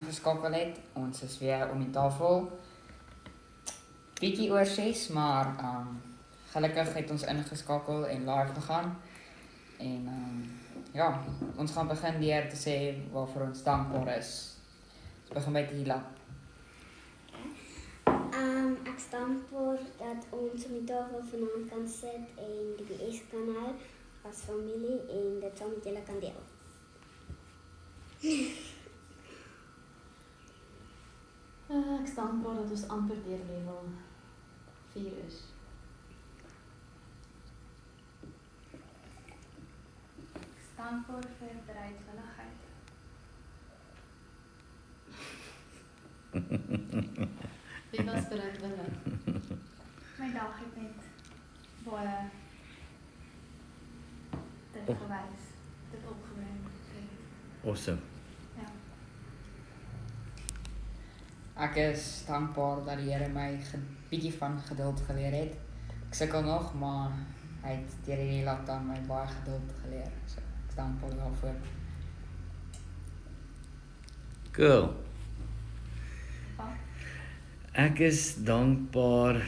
Geskakel het. Ons is weer om die tafel. Bietjie oor 6, maar gelukkig het ons ingeskakel en live gegaan. En ja, ons gaan begin deur te sê waarvoor ons dankbaar is. Ons begin by Tila. Ek is dankbaar dat ons om die tafel vanaand kan sit en die BS kan hou as familie en dit saam met julle kan deel. Ek is dankbaar dat ons amper deur level 4 is. Ek is dankbaar vir bereidwilligheid. Wie was bereidwillig? My dag het net baie dit gewys, dit opgebring. Awesome. Ja. Ek is dankbaar dat die Here my bietjie van geduld geleer het. Ek sukkel nog, maar hy het deur hierdie lockdown my baie geduld geleer. So ek is dankbaar daarvoor. Cool. Wat? Ek is dankbaar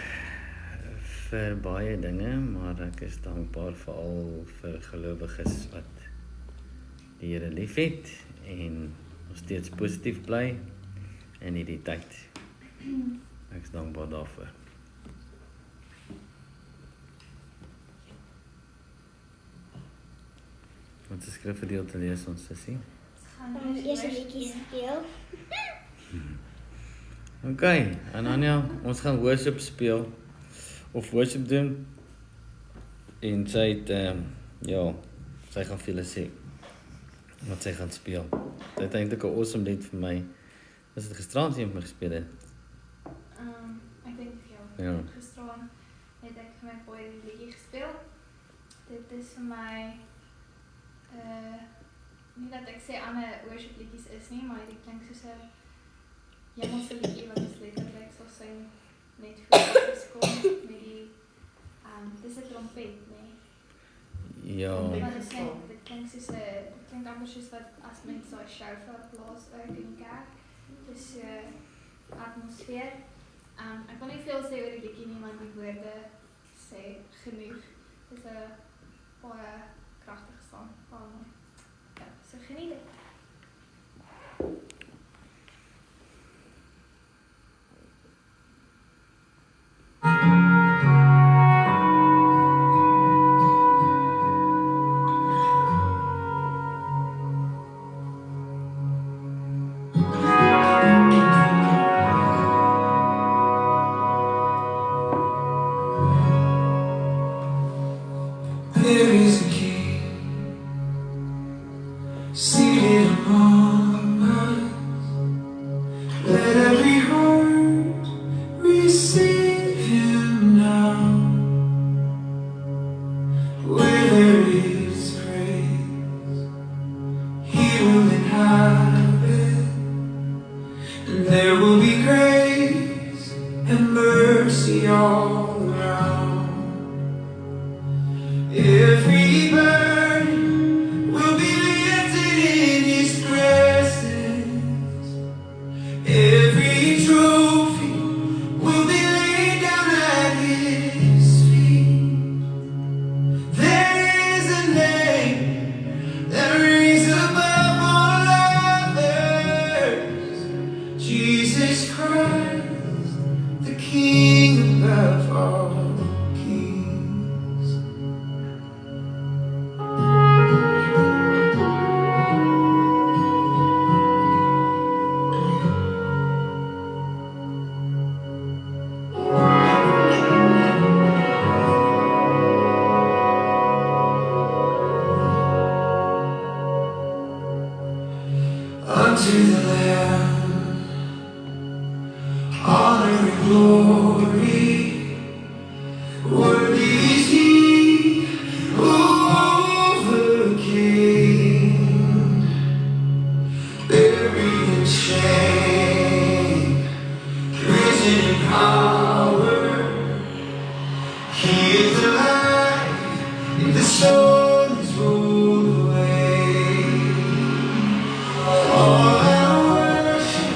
vir baie dinge, maar ek is dankbaar veral vir gelowiges wat die Here liefhet en nog steeds positief bly in hierdie tyd. Ek is dankbaar daarvoor. Wat is skrifgedeelte lees ons sussie? Eers 'n liedjie speel. Okay, Ananya, ons gaan worship speel of worship doen. En sy het ja, sy gaan vir julle sê wat sy gaan speel. Dit het eintlik 'n awesome lied vir my. Is dit gisterand jy met my gespeel het? Ek dink Ja. gisteraan het ek vir my boy die liedjie gespeel. Dit is vir my nie dat ek sê ander worship liedjies is nie, maar dit klink soos 'n hemelse liedjie wat ons letterlik sal sing net voor Jesus kom met die dis 'n trompet, nee. Ja. Maar dit klink soos 'n dit klink amper soos wat as mense so 'n shofar blaas ook in die kerk. Dus atmosfeer. Ek wil nie veel sê oor die liedjie nie, maar die woorde sê genoeg. Dit is 'n baie kragtige sang. Ja, so geniet dit. There is a king seated among us. Let every heart receive him now. Where there is praise, he will inhabit, and there will be grace and mercy all around. Every burden will be lifted in his presence. Every trophy will be laid down at his feet. There is a name that reigns above all others. Jesus Christ, the King above all kings. Unto the Lamb, honor and glory, worthy is he who overcame, buried in shame, risen in power. He is alive in the stone is rolled away. All our worship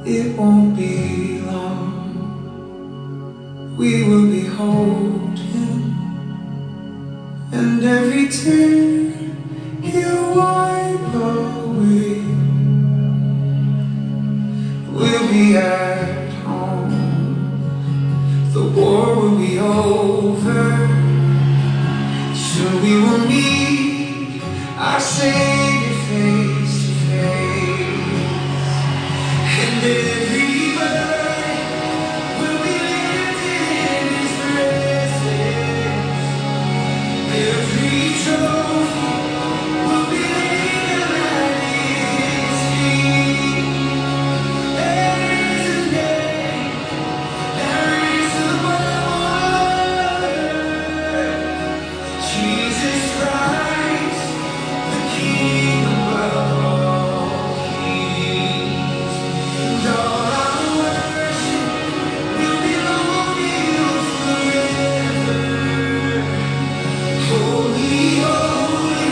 it won't be long. We will behold him, and every tear he'll wipe away. We'll be at home, the war will be over. Soon we will meet our Savior face to face, and every word will be lifted in His presence. Every trophy will be laid at His feet. There is a name that is above all others. Jesus Christ, the King above all kings. And all our worship will belong to You forever. Holy, holy,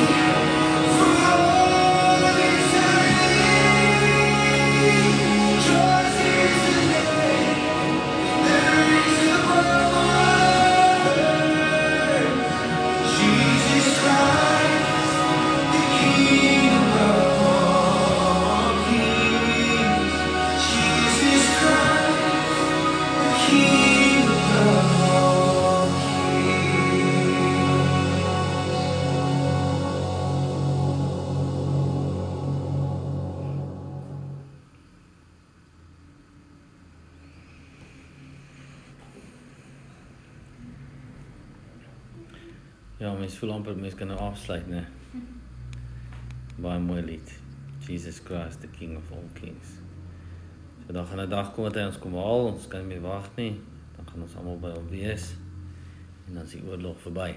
for all eternity. Yours is the name that is above all others. Jesus Christ, the King above all kings. Jesus Christ, the King above all kings. Ja, mens voel amper mens kan nou afsluit, né? Baie mooi lied. Jesus Christ, the King of all kings. So dan gaan 'n dag kom wat hy ons kom haal, ons kan nie meer wag nie. Dan gaan ons almal by hom wees. En dan is die oorlog verby.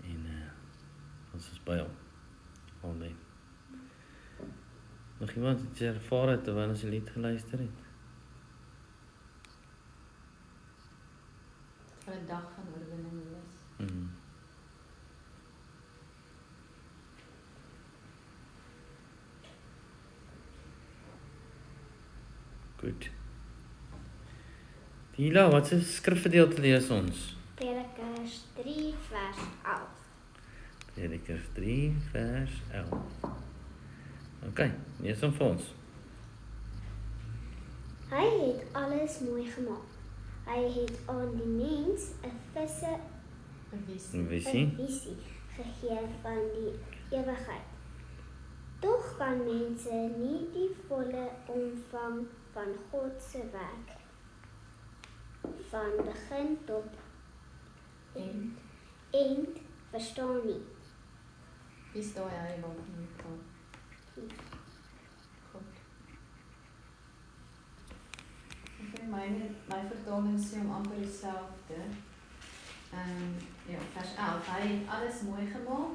En ons is by hom. Amen. Nog iemand wat jy ervaar het terwyl ons die lied geluister het? Vir 'n dag van oorwinning wees. Goed. Dila, wat se skrifgedeelte lees ons? Predikers 3 vers 11. Predikers 3 vers 11. OK, lees hom vir ons. Hy het alles mooi gemaak. Hy het aan die mens 'n visie gegee van die ewigheid. Tog kan mense nie die volle omvang van God se werk van begin tot eind verstaan nie. Wie staan hy wat nie kan? Goed. Okay, my vertaling sê om amper dieselfde. Ja, vers 11. Hy het alles mooi gemaak.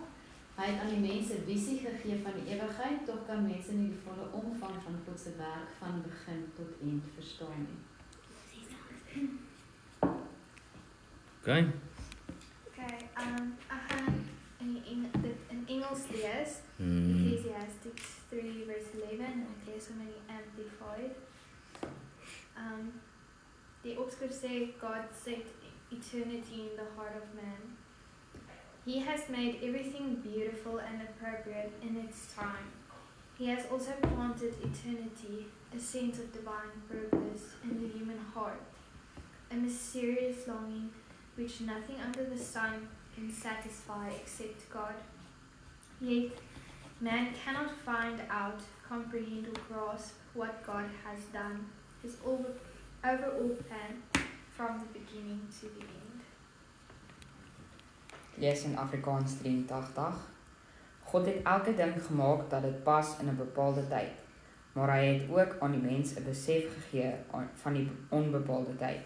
Hy het aan die mense visie gegee van die ewigheid, tog kan mense nie die volle omvang van God se werk van begin tot eind verstaan nie. OK. Okay, ek gaan dit in Engels lees. Ecclesiastes 3 verse 11 en ek lees hom in die Amplified. Die opskrif sê God set eternity in the heart of man. He has made everything beautiful and appropriate in its time. He has also planted eternity, a sense of divine purpose in the human heart, a mysterious longing which nothing under the sun can satisfy except God. Yet man cannot find out, comprehend or grasp what God has done, his overall plan from the beginning to the end. Lees in Afrikaans 83. God het elke ding gemaak dat dit pas in 'n bepaalde tyd, maar hy het ook aan die mens 'n besef gegee van die onbepaalde tyd.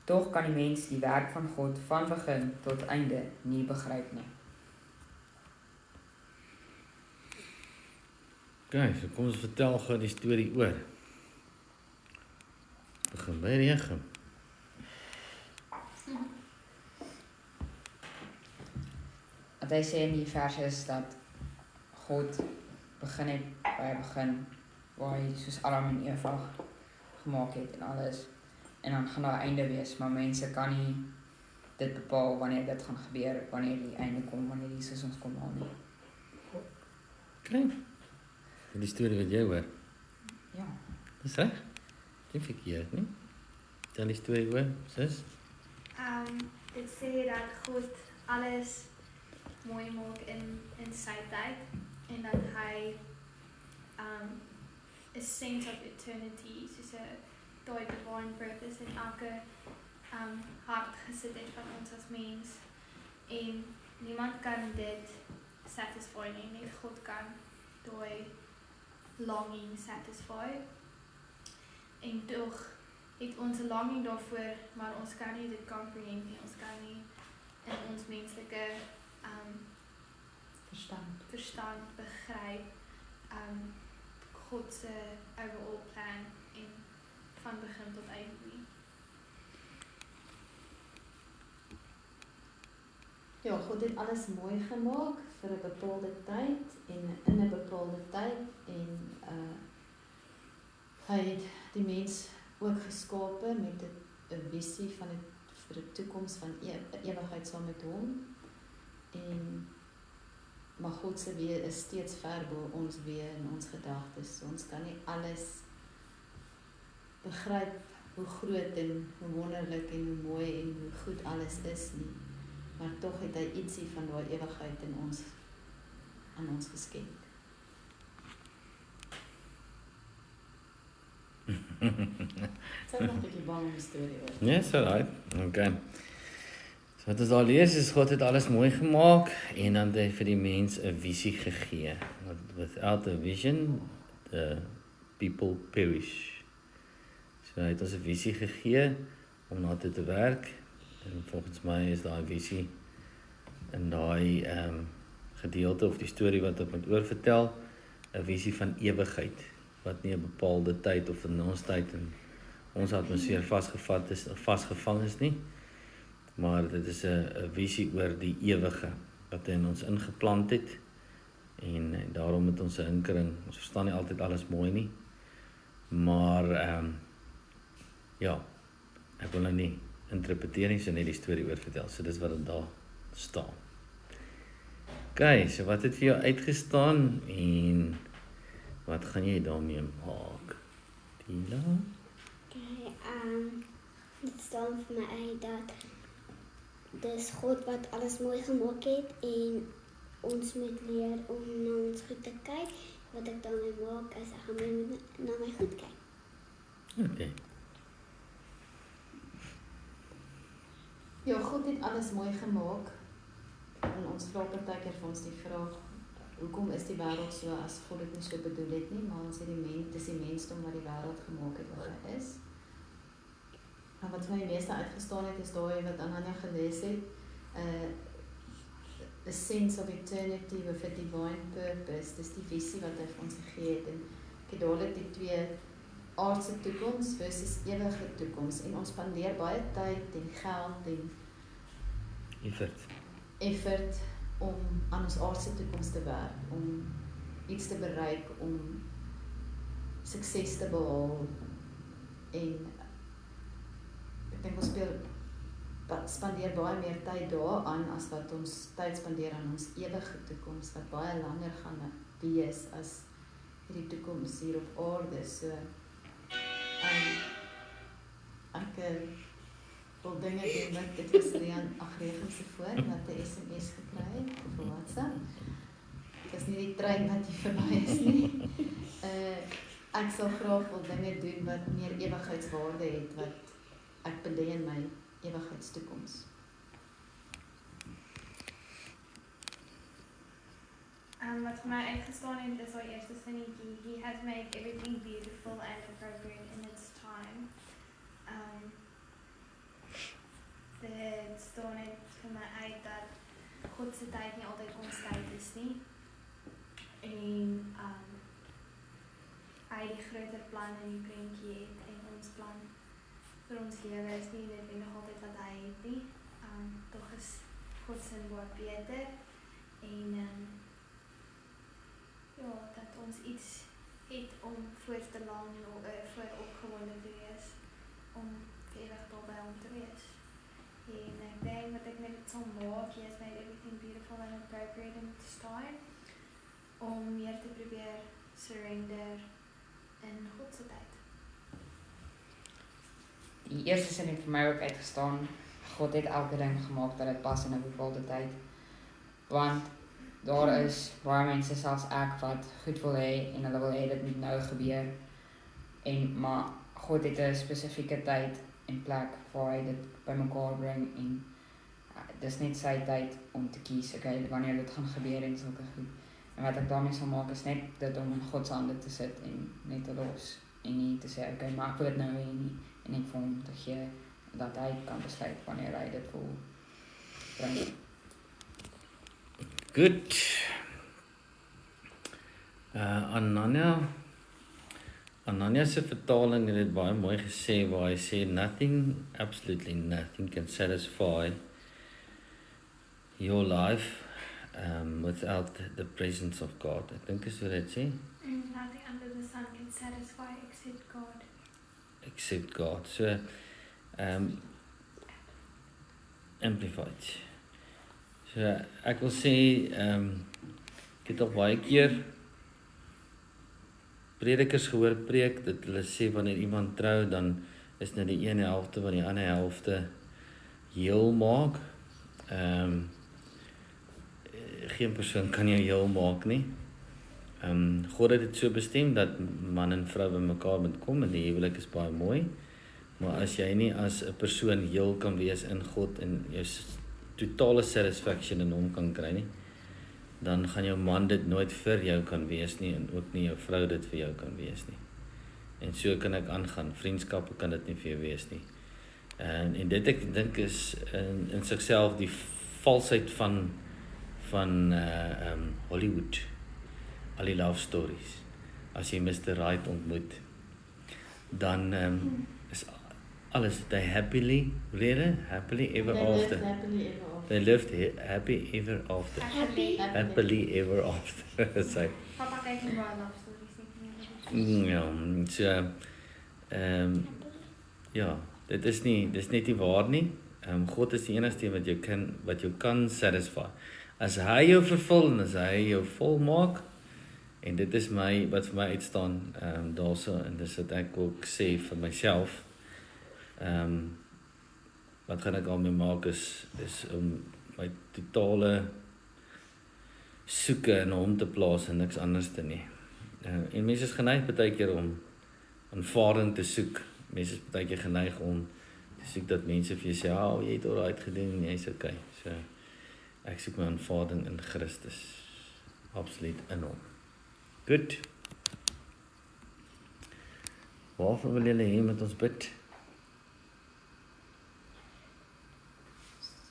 Tog kan die mens die werk van God van begin tot einde nie begryp nie. OK, so kom ons vertel gou die storie oor. Begin by Regem. Wat hy sê in die vers is dat God begin het by die begin waar hy soos Adam en Eva gemaak het en alles. En dan gaan daar 'n einde wees, maar mense kan nie dit bepaal wanneer dit gaan gebeur, wanneer die einde kom, wanneer Jesus ons kom haal nie. Okay. Die storie wat jy hoor. Ja. Dis reg? Jy verkeerd, nie? Tel die storie hoor, sis. Dit sê dat God alles mooi maak in sy tyd en dat hy 'n sense of eternity, soos 'n daai divine purpose in elke hart gesit het van ons as mens. En niemand kan dit satisfy nie, net God kan daai longing satisfy. En tog het ons 'n longing daarvoor, maar ons kan nie dit comprehend nie. Ons kan nie in ons menslike verstand begryp God se overall plan en van begin tot einde nie. Ja, God het alles mooi gemaak vir 'n bepaalde tyd en in 'n bepaalde tyd en hy het die mens ook geskape met 'n visie van vir 'n toekoms van ewigheid saam met hom. Maar God se weë is steeds ver bo ons weë en ons gedagtes. So ons kan nie alles begryp hoe groot en hoe wonderlik en hoe mooi en hoe goed alles is nie. Maar tog het hy ietsie van daai ewigheid in ons aan ons geskenk. Sê nog 'n bietjie bang om die storie hoor. Yes, alright. Okay. So wat ons daar lees is God het alles mooi gemaak en dan het hy vir die mens 'n visie gegee. Without a vision, the people perish. So hy het ons 'n visie gegee om na dit te werk en volgens my is daai visie in daai gedeelte of die storie wat ek moet oorvertel 'n visie van ewigheid wat nie 'n bepaalde tyd of in ons tyd in ons atmosfeer vasgevang is nie, maar dit is 'n visie oor die ewige wat hy in ons ingeplant het en daarom het ons 'n hinkering. Ons verstaan nie altyd alles mooi nie, maar ja, ek wil nou nie interpreteer nie, so net die storie oorvertel. So dis wat daar staan. Okay, so wat het vir jou uitgestaan en wat gaan jy daarmee maak? Tina? Okay, dit staan vir my uit dat dis God wat alles mooi gemaak het en ons moet leer om na ons goed te kyk. Wat ek daarmee maak is ek gaan na my goed kyk. Okay. Ja, God het alles mooi gemaak. En ons vra partykeer vir ons die vraag, hoekom is die wêreld so as God dit nie so bedoel het nie, maar ons het dis die mensdom wat die wêreld gemaak het wat hy is. En wat my die meeste uitgestaan het is daai wat Ananya gelees het, a sense of eternity with a divine purpose. Dis die visie wat hy vir ons gegee het en ek het dadelik die twee aardse toekoms versus ewige toekoms en ons spandeer baie tyd en geld en effort om aan ons aardse toekoms te werk, om iets te bereik, om sukses te behaal en ek dink ons spandeer baie meer tyd daaraan as wat ons tyd spandeer aan ons ewige toekoms wat baie langer gaan wees as hierdie toekoms hier op aarde. So ek wil dinge doen wat dit was Rian Agregen se voor wat 'n SMS gekry het op WhatsApp. Dit is nie die trein wat hier verby is nie. Ek sal graag wil dinge doen wat meer ewigheidswaarde het wat ek belê in my ewigheidstoekoms. Wat vir my uitgestaan het is haar eerste sinnetjie. He has made everything beautiful and appropriate in its time. Dit staan net vir my uit dat God se tyd nie altyd ons tyd is nie. En hy die groter plan in die prentjie het en ons plan vir ons lewe is nie noodwendig altyd wat hy het nie. Tog is God se woord beter en ja, dat ons iets het om voor bang vir opgewonde te wees om vir ewig daar by hom te wees. En ek dink wat ek met dit sal maak, He has made everything beautiful and appropriate in its time, om meer te probeer surrender in God se tyd. Die eerste sin het vir my ook uitgestaan, God het elke ding gemaak dat dit pas in 'n bepaalde tyd. Want daar is baie mense, selfs ek, wat goed wil hê en hulle wil hê dit moet nou gebeur. Maar God het 'n spesifieke tyd en plek waar hy dit bymekaar bring en dis net sy tyd om te kies, okay, wanneer dit gaan gebeur en sulke goed. En wat ek daarmee sal maak is net dit om in God se hande te sit en net te los en nie te sê, okay, maar ek wil dit nou hê nie, en ek vir hom te gee dat hy kan besluit wanneer hy dit wil bring. Goed. Anania se vertaling het dit baie mooi gesê waar hy sê nothing, absolutely nothing can satisfy your life without the presence of God. Ek dink is wat dit sê. Nothing under the sun can satisfy Except God. So amplified. So ek wil sê ek het al baie keer predikers gehoor preek dat hulle sê wanneer iemand trou dan is nou die ene helfte van die ander helfte heel maak. Geen persoon kan jou heel maak nie. God het dit so bestem dat man en vrou bymekaar moet kom en die huwelik is baie mooi. Maar as jy nie as 'n persoon heel kan wees in God en jou totale satisfaction in hom kan kry nie, dan gaan jou man dit nooit vir jou kan wees nie en ook nie jou vrou dit vir jou kan wees nie. En so kan ek aangaan. Vriendskappe kan dit nie vir jou wees nie. En dit ek dink is in sigself die valsheid van Hollywood. Al die love stories. As jy Mr. Right ontmoet, dan is alles they happily ever after. They lived happy ever after. Happily ever after. So, Papa kyk nie baie love stories nie. ja, so ja, dis net nie waar nie. God is die enigste wat jou kan satisfy. As hy jou vervul en as hy jou vol maak, en dit is wat vir my uitstaan daarso, en dis wat ek ook sê vir myself. Wat gaan ek daarmee maak is om my totale soeke in hom te plaas en niks anders te nie. En mense is geneig baie keer om aanvaarding te soek. Mense is baie keer geneig om te soek dat mense vir jou sê, jy het alright gedoen en jy's okay. So ek soek my aanvaarding in Christus. Absoluut in hom. Goed. Waarvoor wil julle hê met ons bid?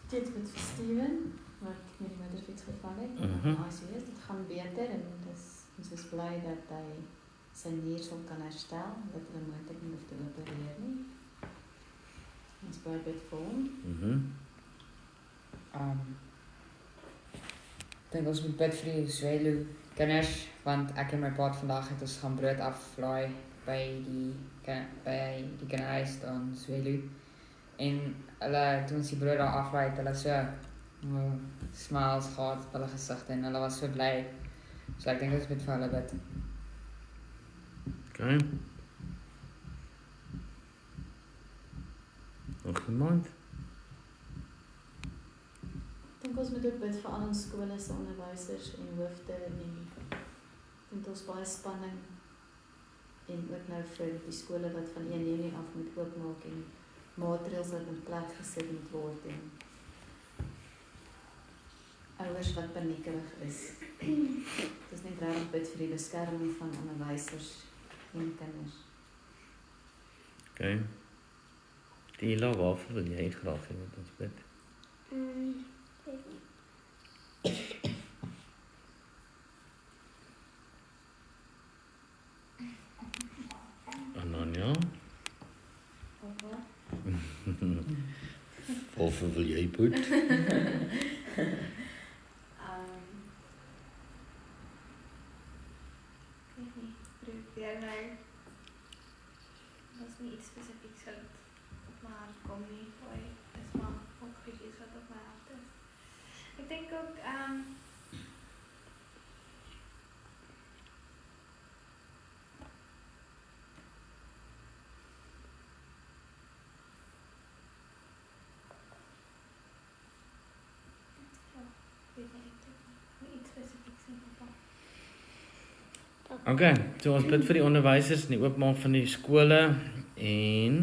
Dit met vir Steven, wat met die motorfiets geval het. Dit gaan beter en ons is bly dat hy sy nier sal kan herstel, dat hulle moontlik nie hoef te opereer nie. Ons baie bid vir hom. Ek dink ons moet bid vir die Zwelu kinders, want ek en my pa vandag het ons gaan brood aflaai by die kinderhuis dan Zwelu. En hulle, toe ons die brood daar aflaai, het hulle so smiles gehad op hulle gesigte en hulle was so bly. So ek dink ons moet vir hulle bid. Okay. Nog iemand? Ek dink ons moet ook bid vir al ons skole se onderwysers en hoofde en vind ons baie spanning en ook nou vir die skole wat van 1 Junie af moet oopmaak en maatreëls wat in plek gesit moet word en ouers wat paniekerig is. Dit is net regtig bid vir die beskerming van onderwysers en kinders. Okay. Tila, waarvoor wil jy graag hê met ons bid? Anania? Papa? Waarvoor wil jy bid? Probeer nou nie iets spesifieks wat op my hart kom nie. Gooi is maar ook iets wat op my hart is. Ek dink ook weet nie, ek dink nie iets spesifieks nie, papa. Okay, so ons bid vir die onderwysers en die oopmaak van die skole en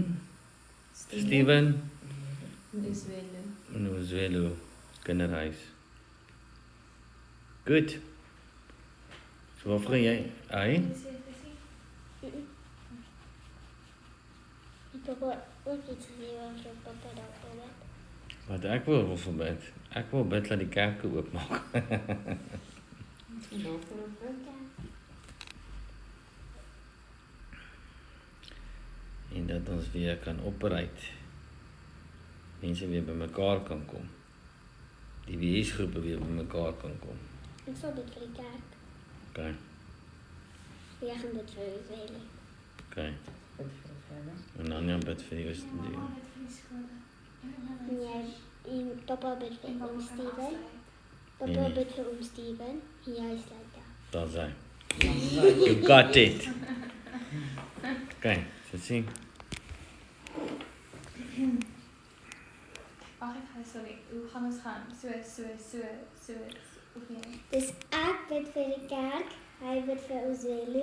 Steven en Uzwelo kinderhuis. Goed. So wat vra jy? Ai? Papa, ook iets gegeven wat papa daarvoor bid. Wat ek wil verbid. Ek wil bid dat die kerke oopmaak. En dat ons weer kan operate. Mense weer bymekaar kan kom. Die weesgroepe weer bymekaar kan kom. Ik zal bid voor de kerk. Okay, We gaan bid voor de velen. okay. Bid vir verder. En dan ja, bid vir die ooste Ja, deel. maar met vir die skole. En jij, en papa bid voor En oom dan Steven. Papa Nee. bid voor oom Steven. En jij sluit daar. Daar sy. You got it. Okay, so sien. Ag, ek gaan sorry. Hoe gaan ons gaan? So of nee. Dus ik bid voor de kerk. Hij bid voor Ozelu.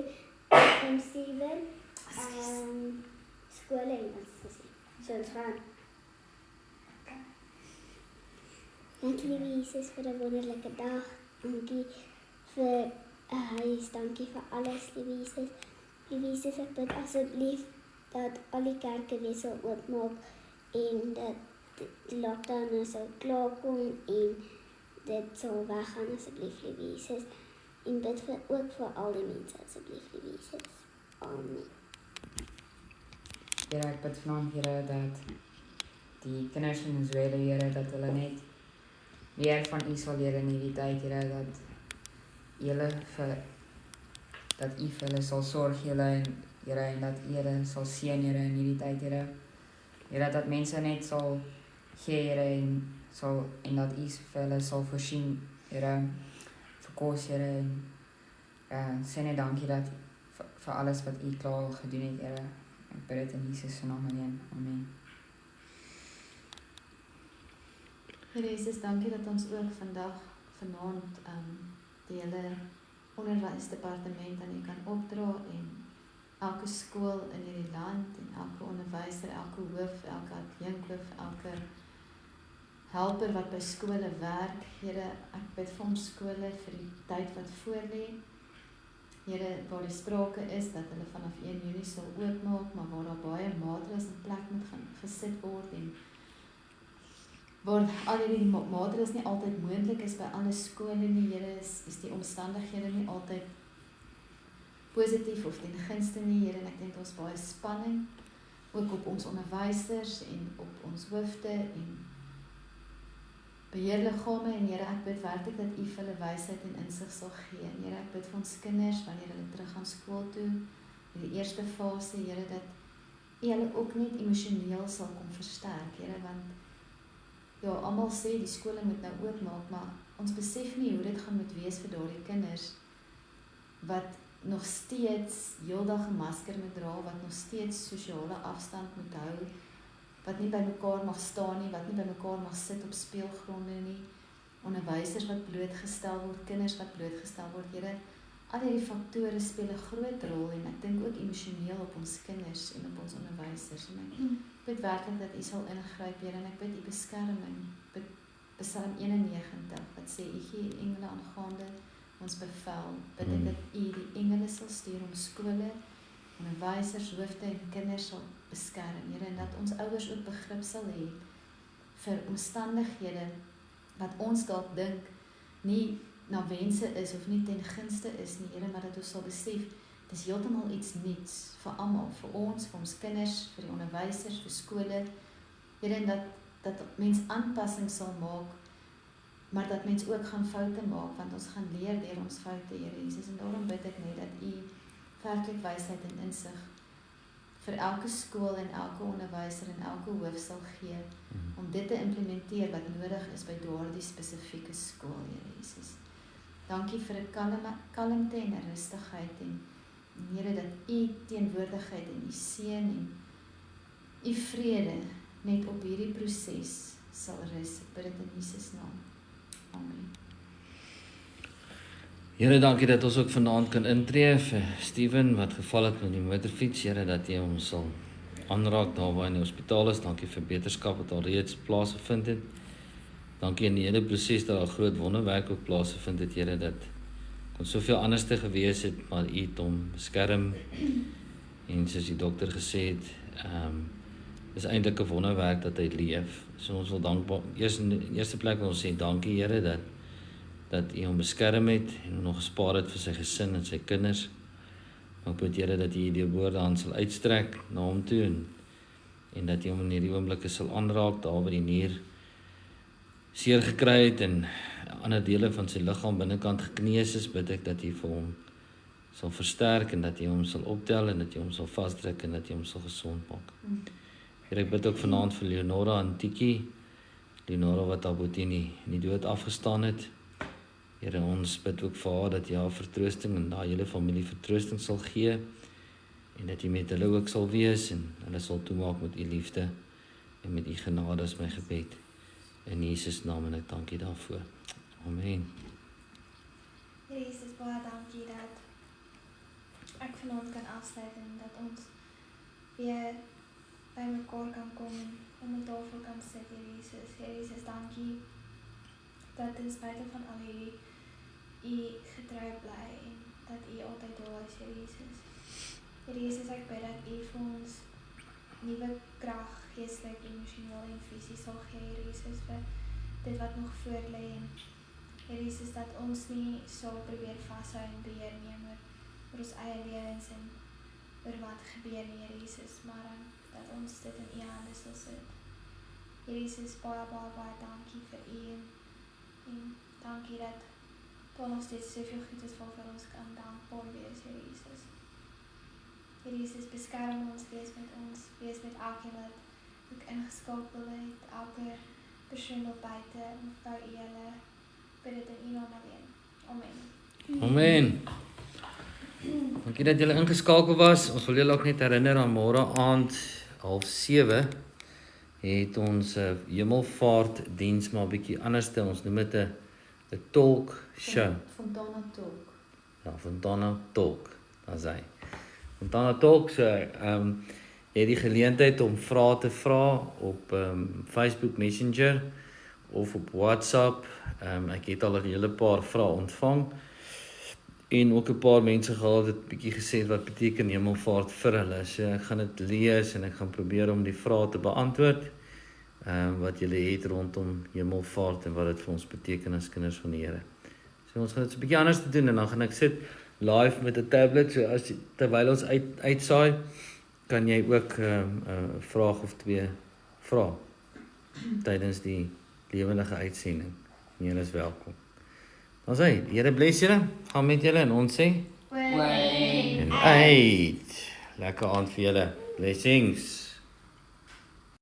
Oom Steven. Scholen en dat is zo het gaan. Dankie lieve Jesus voor de wonderlijke dag. Dankie voor huis. Dankie voor alles lieve Jesus. Lieve Jesus, ik bid alsjeblieft dat al die kerken weer zo oopmaak. En dat de lockdown nou zo klaarkom. En dit zal weggaan alsjeblieft lieve Jesus. En bid ook voor al die mensen alsjeblieft lieve Jesus. Amen. Here, ek bid vanaand, Here, dat die kinders in Zwede, Here, dat hulle net meer van U sal leer in hierdie tyd, Here, dat U vir hulle sal sorg, Here, en dat U hulle sal seën, Here, in hierdie tyd, Here. Here, dat mense net sal gee, Here, en dat U vir hulle sal voorsien, Here, vir kos, Here, en sê net dankie dat vir alles wat U klaar gedoen het, Here. Ek bid dit in Jesus se naam alleen. Amen. Here Jesus, dankie dat ons ook vanaand die hele onderwysdepartement aan U kan opdra en elke skool in hierdie land en elke onderwyser, elke hoof, elke adjunkhoof, elke helper wat by skole werk. Here, ek bid vir ons skole vir die tyd wat voorlê. Here, waar die sprake is dat hulle vanaf 1 Junie sal oopmaak, maar waar daar baie maatreëls in plek moet gesit word en waar al hierdie maatreëls nie altyd moontlik is by alle skole nie. Here, is die omstandighede nie altyd positief of ten gunste nie, Here, en ek dink ons baie spanning ook op ons onderwysers en op ons hoofde en beheerliggame en Here, ek bid werklik dat U vir hulle wysheid en insig sal gee. En Here, ek bid vir ons kinders wanneer hulle terug gaan skool toe, in die eerste fase, Here, dat U hulle ook net emosioneel sal kom versterk, Here, want ja, almal sê die skole moet nou oopmaak, maar ons besef nie hoe dit gaan moet wees vir daardie kinders wat nog steeds heeldag 'n masker moet dra, wat nog steeds sosiale afstand moet hou, wat nie by mekaar mag staan nie, wat nie by mekaar mag sit op speelgronde nie, onderwysers wat blootgestel word, kinders wat blootgestel word. Here, al hierdie faktore speel 'n groot rol en ek dink ook emosioneel op ons kinders en op ons onderwysers. En ek bid werklik dat U sal ingryp, Here, en ek bid U beskerming. Bid Psalm 91 wat sê U gee engele aangaande ons bevel. Bid ek dat U die engele sal stuur om skole, onderwysers, hoofde en kinders sal beskerm, Here, en dat ons ouers ook begrip sal hê vir omstandighede wat ons dalk dink nie na wense is of nie ten gunste is nie, Here, maar dat ons sal besef dis heeltemal iets nuuts vir almal, vir ons kinders, vir die onderwysers, vir skole, Here, en dat mens aanpassing sal maak, maar dat mens ook gaan foute maak, want ons gaan leer deur ons foute, Here Jesus, en daarom bid ek net dat U werklik wysheid en insig vir elke skool en elke onderwyser en elke hoof sal gee om dit te implementeer wat nodig is by daardie spesifieke skool, Here Jesus. Dankie vir 'n kalmte en 'n rustigheid en Here dat U teenwoordigheid en U seën en U vrede net op hierdie proses sal rus. Ek bid dit in Jesus naam. Amen. Here, dankie dat ons ook vanaand kan intree vir Steven wat geval het met die motorfiets. Here, dat jy hom sal aanraak daar waar hy in die hospitaal is. Dankie vir beterskap wat al reeds plaasgevind het. Dankie in die hele proses dat daar groot wonderwerk ook plaasgevind het, Here, dat kon soveel anders te gewees het, maar U het hom beskerm. En soos die dokter gesê het, is eintlik 'n wonderwerk dat hy leef. So ons wil dankbaar, in die eerste plek wil ons sê dankie, Here, dat U hom beskerm het en hom nog gespaar het vir sy gesin en sy kinders. Maar ek bid, Here, dat U die woorde sal uitstrek na hom toe en dat U hom in hierdie oomblikke sal aanraak, daar waar die nier seer gekry het en ander dele van sy liggaam binnekant gekneus is, bid ek dat U vir hom sal versterk en dat U hom sal optel en dat U hom sal vasdruk en dat U hom sal gesond maak. Here, ek bid ook vanaand vir Leonora en Tiki, Leonora wat haar boetie in die dood afgestaan het. Here, ons bid ook vir haar dat jy haar vertroosting en haar hele familie vertroosting sal gee en dat jy met hulle ook sal wees en hulle sal toemaak met U liefde en met U genade is my gebed. In Jesus naam en ek dank U daarvoor. Amen. Here Jesus, baie dankie dat ek vanaand kan afsluit en dat ons weer by mekaar kan kom en om 'n tafel kan sit, Here Jesus. Here Jesus, dankie dat ten spyte van al hierdie U getrou bly en dat U altyd daar is, Here Jesus. Here Jesus, ek bid dat U vir ons nuwe krag, geestelik, emosioneel en fisies sal gee, Here Jesus, vir dit wat nog voor lê en Here Jesus, dat ons nie sal probeer vashou en beheer neem oor ons eie lewens en oor wat gebeur nie, Here Jesus, maar dat ons dit in U hande sal sit. Here Jesus, baie dankie vir U en dankie dat daar nog steeds soveel goed is waarvoor ons kan dankbaar wees, Here Jesus. Here Jesus, beskerm ons, wees met elkeen wat ook ingeskakel het, elke persoon op buite, mevrou Ele, bid dit in U naam alleen. Amen. Amen. Dankie dat julle ingeskakel was. Ons wil julle ook net herinner aan môre aand 6:30 het ons hemelvaart diens, maar 'n bietjie anderste. Ons noem dit 'n talk show. Fontana Talk. Ja, Fontana Talk. Daar's hy. Fontana Talk, so jy het die geleentheid om vrae te vra op Facebook Messenger of op WhatsApp. Ek het al 'n hele paar vrae ontvang en ook 'n paar mense gehad het bietjie gesê wat beteken hemelvaart vir hulle. So ek gaan dit lees en ek gaan probeer om die vrae te beantwoord wat julle het rondom hemelvaart en wat dit vir ons beteken as kinders van die Here. So ons gaan dit 'n bietjie anders te doen en dan gaan ek sit live met 'n tablet, so terwyl ons uitsaai, kan jy ook 'n vraag of twee vra tydens die lewendige uitsending. En julle is welkom. Dan sê, die Here bless julle, gaan met julle en ons sê Wait. en uit. Lekker aand vir julle. Blessings.